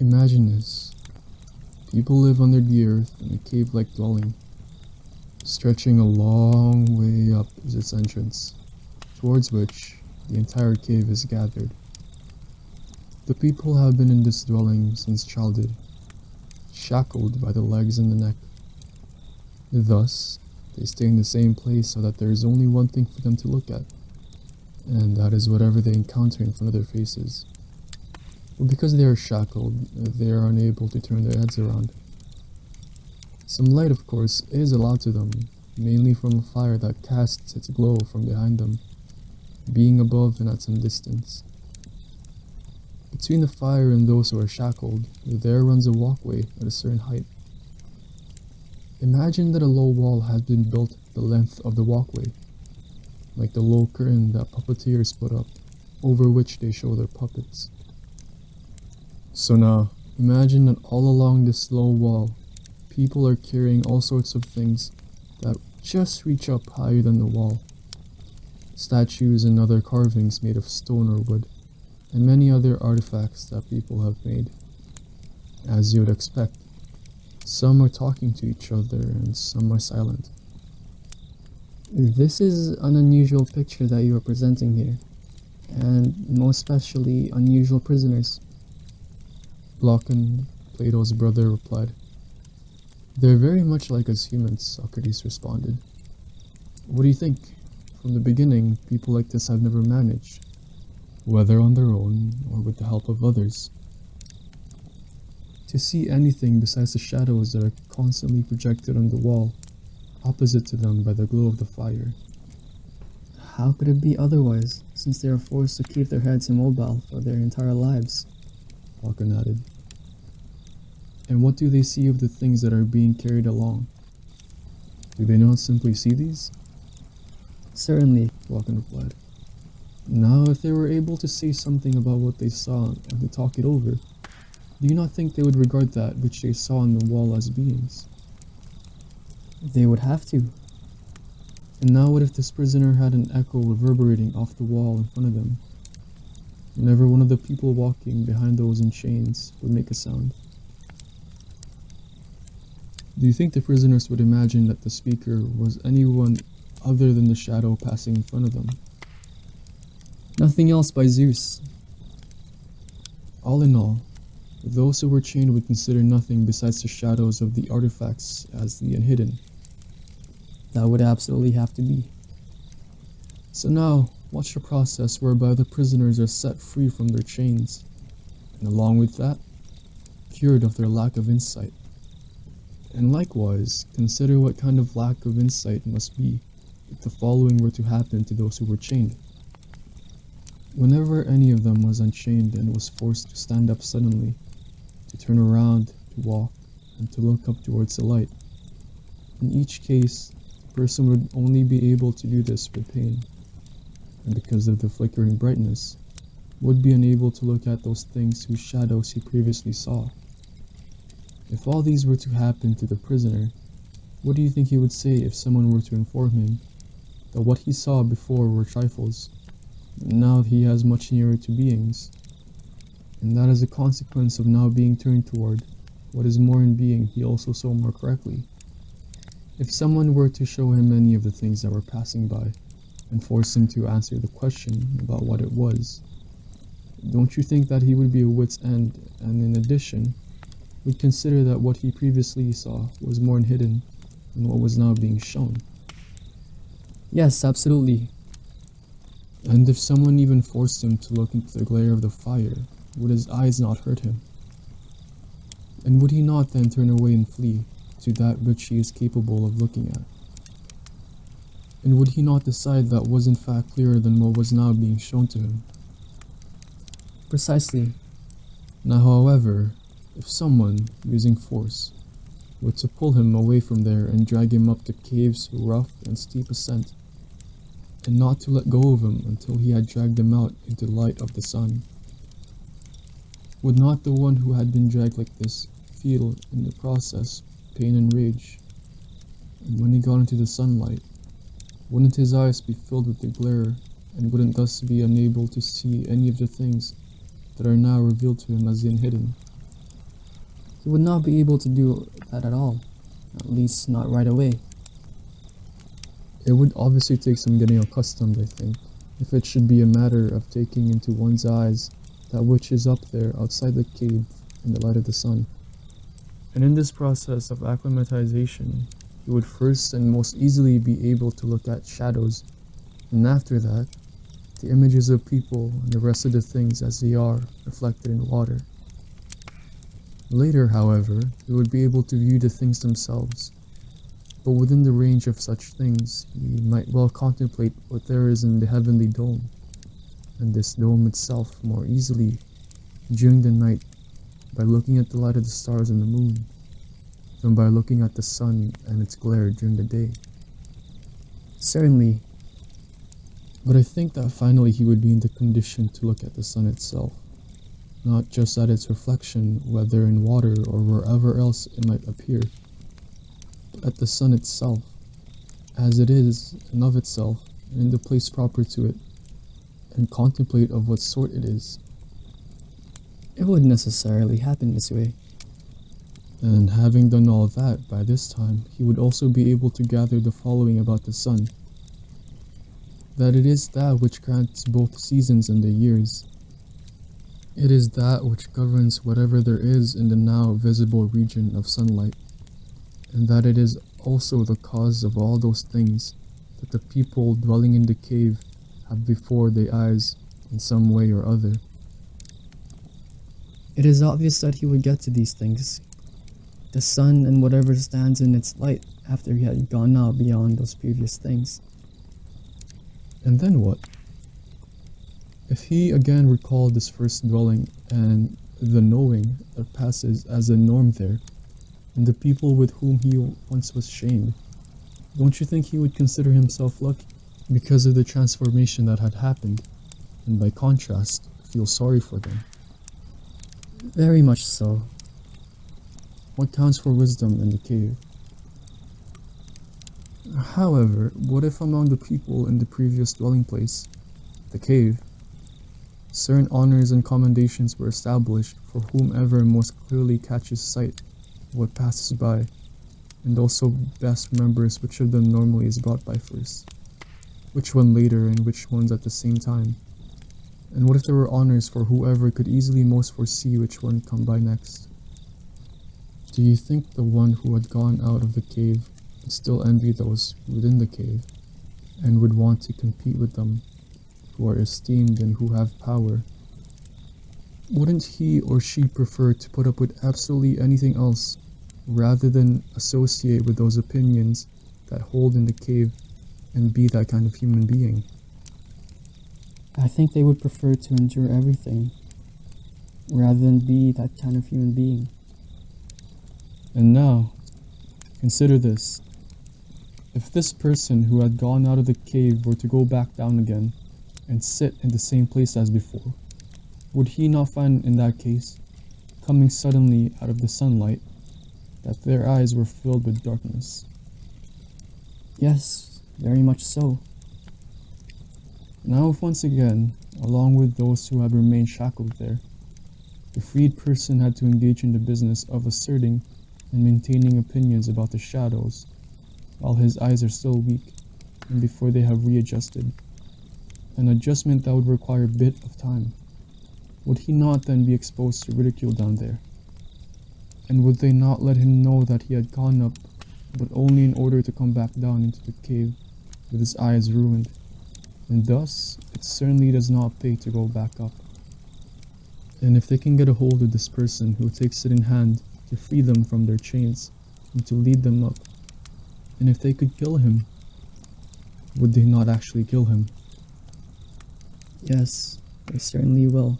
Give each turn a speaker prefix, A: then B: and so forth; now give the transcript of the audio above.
A: Imagine this. People live under the earth in a cave-like dwelling. Stretching a long way up is its entrance, towards which the entire cave is gathered. The people have been in this dwelling since childhood, shackled by the legs and the neck. Thus, they stay in the same place so that there is only one thing for them to look at, and that is whatever they encounter in front of their faces. But because they are shackled, they are unable to turn their heads around. Some light, of course, is allowed to them, mainly from a fire that casts its glow from behind them, being above and at some distance. Between the fire and those who are shackled, there runs a walkway at a certain height. Imagine that a low wall has been built the length of the walkway, like the low curtain that puppeteers put up, over which they show their puppets. So now, imagine that all along this low wall, people are carrying all sorts of things that just reach up higher than the wall. Statues and other carvings made of stone or wood, and many other artifacts that people have made. As you would expect, some are talking to each other and some are silent.
B: This is an unusual picture that you are presenting here, and most especially unusual prisoners.
A: Glaucon, Plato's brother, replied. They're very much like us humans, Socrates responded. What do you think? From the beginning, people like this have never managed, whether on their own or with the help of others, to see anything besides the shadows that are constantly projected on the wall, opposite to them by the glow of the fire.
B: How could it be otherwise, since they are forced to keep their heads immobile for their entire lives?
A: Glaucon added. And what do they see of the things that are being carried along? Do they not simply see these?
B: Certainly,
A: Glaucon replied. Now, if they were able to say something about what they saw and to talk it over, do you not think they would regard that which they saw on the wall as beings?
B: they would have to.
A: And now what if this prisoner had an echo reverberating off the wall in front of them? Whenever one of the people walking behind those in chains would make a sound. Do you think the prisoners would imagine that the speaker was anyone other than the shadow passing in front of them?
B: Nothing else, by Zeus.
A: All in all, those who were chained would consider nothing besides the shadows of the artifacts as the unhidden.
B: That would absolutely have to be.
A: So now, watch the process whereby the prisoners are set free from their chains, and along with that, cured of their lack of insight. And likewise, consider what kind of lack of insight must be if the following were to happen to those who were chained. Whenever any of them was unchained and was forced to stand up suddenly, to turn around, to walk, and to look up towards the light, in each case, the person would only be able to do this with pain, and because of the flickering brightness, would be unable to look at those things whose shadows he previously saw. If all these were to happen to the prisoner, what do you think he would say if someone were to inform him that what he saw before were trifles, and now he has much nearer to beings, and that as a consequence of now being turned toward what is more in being he also saw more correctly? If someone were to show him any of the things that were passing by, and force him to answer the question about what it was, don't you think that he would be at wit's end, and in addition, would consider that what he previously saw was more hidden than what was now being shown?
B: Yes, absolutely.
A: And if someone even forced him to look into the glare of the fire, would his eyes not hurt him? And would he not then turn away and flee to that which he is capable of looking at? And would he not decide that was in fact clearer than what was now being shown to him?
B: Precisely.
A: Now, however, if someone, using force, were to pull him away from there and drag him up the cave's rough and steep ascent, and not to let go of him until he had dragged him out into the light of the sun, would not the one who had been dragged like this feel, in the process, pain and rage? And when he got into the sunlight, wouldn't his eyes be filled with the glare, and wouldn't thus be unable to see any of the things that are now revealed to him as the unhidden?
B: He would not be able to do that at all, at least not right away.
A: It would obviously take some getting accustomed, I think, if it should be a matter of taking into one's eyes that which is up there outside the cave in the light of the sun. And in this process of acclimatization, he would first and most easily be able to look at shadows, and after that, the images of people and the rest of the things as they are reflected in water. Later, however, he would be able to view the things themselves, but within the range of such things, he might well contemplate what there is in the heavenly dome, and this dome itself more easily during the night by looking at the light of the stars and the moon, than by looking at the sun and its glare during the day.
B: Certainly.
A: But I think that finally he would be in the condition to look at the sun itself, not just at its reflection, whether in water or wherever else it might appear, but at the sun itself, as it is and of itself, and in the place proper to it, and contemplate of what sort it is.
B: It wouldn't necessarily happen this way.
A: And having done all that, by this time, he would also be able to gather the following about the sun: that it is that which grants both seasons and the years. It is that which governs whatever there is in the now visible region of sunlight, and that it is also the cause of all those things that the people dwelling in the cave have before their eyes in some way or other.
B: It is obvious that he would get to these things, the sun and whatever stands in its light after he had gone out beyond those previous things.
A: And then what? If he again recalled this first dwelling and the knowing that passes as a norm there, and the people with whom he once was shamed, don't you think he would consider himself lucky because of the transformation that had happened, and by contrast, feel sorry for them?
B: Very much so.
A: What counts for wisdom in the cave? However, what if among the people in the previous dwelling place, the cave, certain honors and commendations were established for whomever most clearly catches sight of what passes by, and also best remembers which of them normally is brought by first, which one later and which ones at the same time? And what if there were honors for whoever could easily most foresee which one come by next? Do you think the one who had gone out of the cave would still envy those within the cave, and would want to compete with them, who are esteemed and who have power? Wouldn't he or she prefer to put up with absolutely anything else, rather than associate with those opinions that hold in the cave and be that kind of human being?
B: I think they would prefer to endure everything, rather than be that kind of human being.
A: And now, consider this. If this person who had gone out of the cave were to go back down again and sit in the same place as before, would he not find in that case, coming suddenly out of the sunlight, that their eyes were filled with darkness?
B: Yes, very much so.
A: Now if once again, along with those who had remained shackled there, the freed person had to engage in the business of asserting and maintaining opinions about the shadows, while his eyes are still weak, and before they have readjusted, an adjustment that would require a bit of time, would he not then be exposed to ridicule down there? And would they not let him know that he had gone up, but only in order to come back down into the cave with his eyes ruined? And thus, it certainly does not pay to go back up. And if they can get a hold of this person who takes it in hand to free them from their chains and to lead them up, and if they could kill him, would they not actually kill him?
B: Yes, they certainly will.